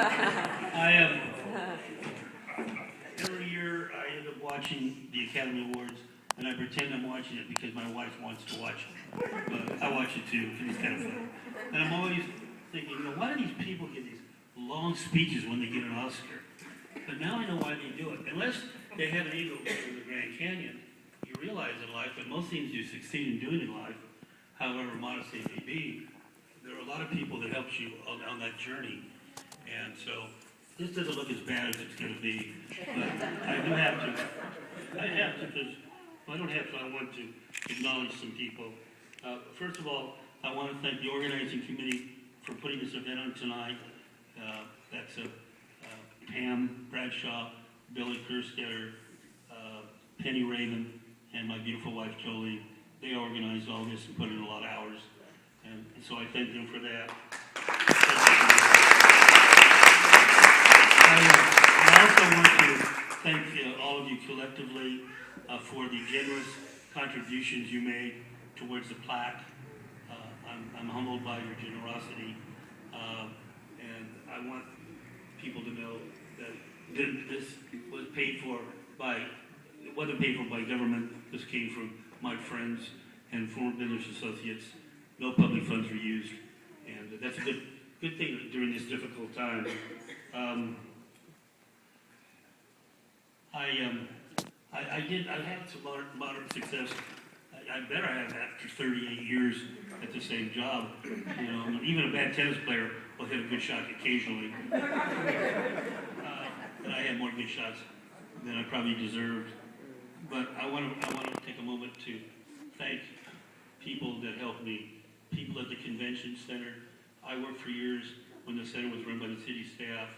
I am. Every year I end up watching the Academy Awards, and I pretend I'm watching it because my wife wants to watch it. But I watch it too, because it's kind of fun. And I'm always thinking, why do these people get these long speeches when they get an Oscar? But now I know why they do it. Unless they have an eagle in the Grand Canyon, you realize in life that most things you succeed in doing in life, however modest they may be, there are a lot of people that help you on that journey. And so this doesn't look as bad as it's going to be, but I do have to. I have to because, well, I don't have to, I want to acknowledge some people. First of all, I want to thank the organizing committee for putting this event on tonight. That's Pam Bradshaw, Billy Kerstetter, Penny Raven, and my beautiful wife Jolie. They organized all this and put in a lot of hours, and so I thank them for that. I also want to thank all of you collectively for the generous contributions you made towards the plaque. I'm humbled by your generosity, and I want people to know that this was paid for by, it wasn't paid for by government. This came from my friends and former business associates. No public funds were used, and that's a good thing during this difficult time. I had some moderate success. I better have that after 38 years at the same job. Even a bad tennis player will hit a good shot occasionally. But I had more good shots than I probably deserved. But I want to take a moment to thank people that helped me. People at the convention center. I worked for years when the center was run by the city staff.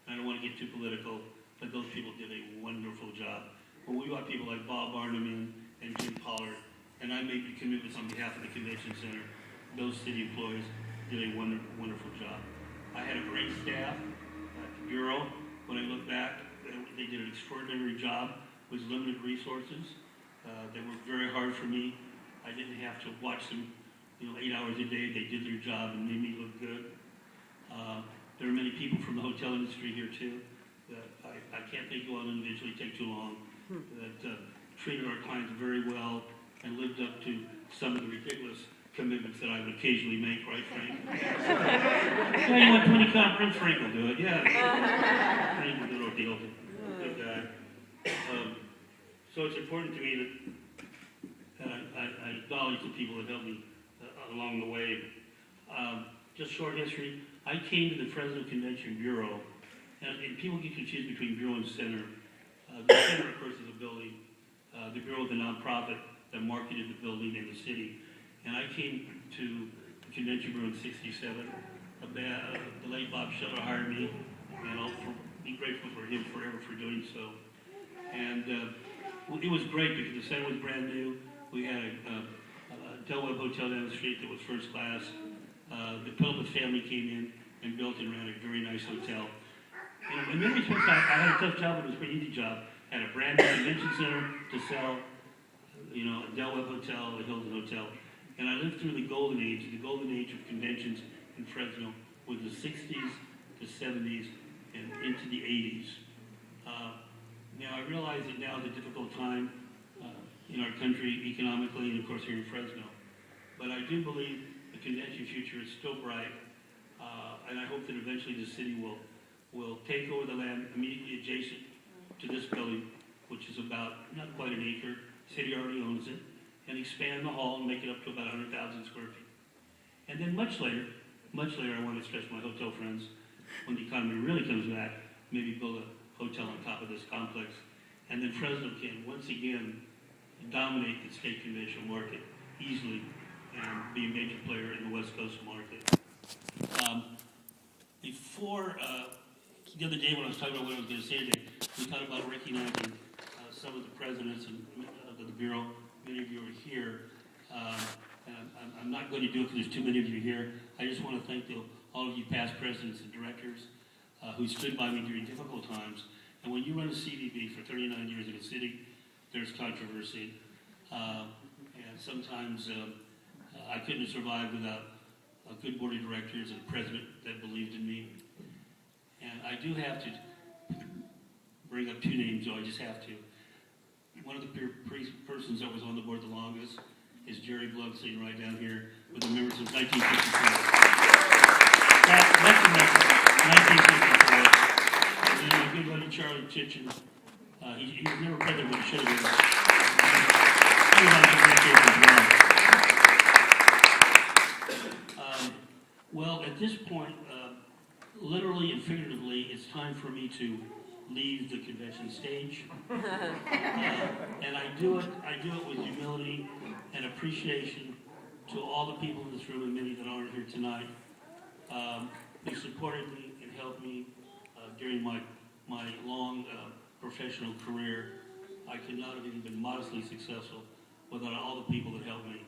I don't want to get too political, but those people did a wonderful job. When we got people like Bob Barnum and Jim Pollard, and I made the commitments on behalf of the convention center, those city employees did a wonderful job. I had a great staff at the Bureau. When I look back, they did an extraordinary job with limited resources. They worked very hard for me. I didn't have to watch them 8 hours a day. They did their job and made me look good. There are many people from the hotel industry here too that I can't think of individually, take too long, that treated our clients very well and lived up to some of the ridiculous commitments that I would occasionally make, right, Frank? Yeah, you want 20 conference? Frank will do it, yeah. Frank will do it, he'll do it. Good guy. So it's important to me that I acknowledge the people that helped me along the way. Just short history, I came to the Fresno Convention Bureau, and people get confused between Bureau and Center. The Center, of course, is a building. The Bureau is a nonprofit that marketed the building in the city. And I came to the Convention Bureau in '67. The late Bob Schiller hired me, and I'll be grateful for him forever for doing so. And it was great because the center was brand new. We had a Del Webb Hotel down the street that was first class. The Phillips family came in and built and ran a very nice hotel. In many respects, I had a tough job, but it was a pretty easy job. I had a brand new convention center to sell, a Del Webb Hotel, a Hilton Hotel. And I lived through the golden age of conventions in Fresno, with the 60s, the 70s, and into the 80s. Now, I realize that now is a difficult time in our country economically, and of course here in Fresno. But I do believe the convention future is still bright, and I hope that eventually the city will take over the land immediately adjacent to this building, which is about not quite an acre. The city already owns it, and expand the hall and make it up to about 100,000 square feet. And then much later, I want to stretch my hotel friends, when the economy really comes back, maybe build a hotel on top of this complex. And then Fresno can once again dominate the state convention market easily and be a major player in the West Coast market. The other day when I was talking about what I was going to say today, we talked about recognizing some of the presidents of the Bureau. Many of you are here. And I'm not going to do it because there's too many of you here. I just want to thank all of you past presidents and directors who stood by me during difficult times. And when you run a CVB for 39 years in a city, there's controversy. And sometimes I couldn't have survived without a good board of directors and a president that believed in me. do have to bring up two names, though. I just have to. One of the persons that was on the board the longest is Jerry Blood, sitting right down here, with the members of 1954. That's the record, 1954. And then my good buddy Charlie Chitchen, he was never present, but he should have been. He was on the case as well. Well, at this point, literally and figuratively, it's time for me to leave the convention stage. And I do it with humility and appreciation to all the people in this room and many that aren't here tonight who supported me and helped me during my long professional career. I could not have even been modestly successful without all the people that helped me,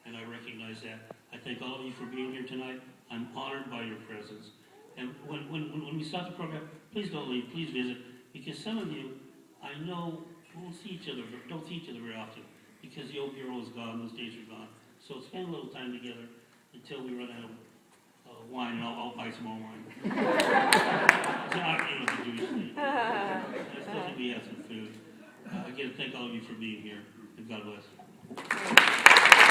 and I recognize that. I thank all of you for being here tonight. I'm honored by your presence. And when we start the program, please don't leave, please visit, because some of you, I know, won't see each other, don't see each other very often, because the old bureau is gone, those days are gone. So spend a little time together until we run out of wine, and I'll buy some more wine. It's not, the Jewish thing. Especially we have some food. Again, thank all of you for being here, and God bless.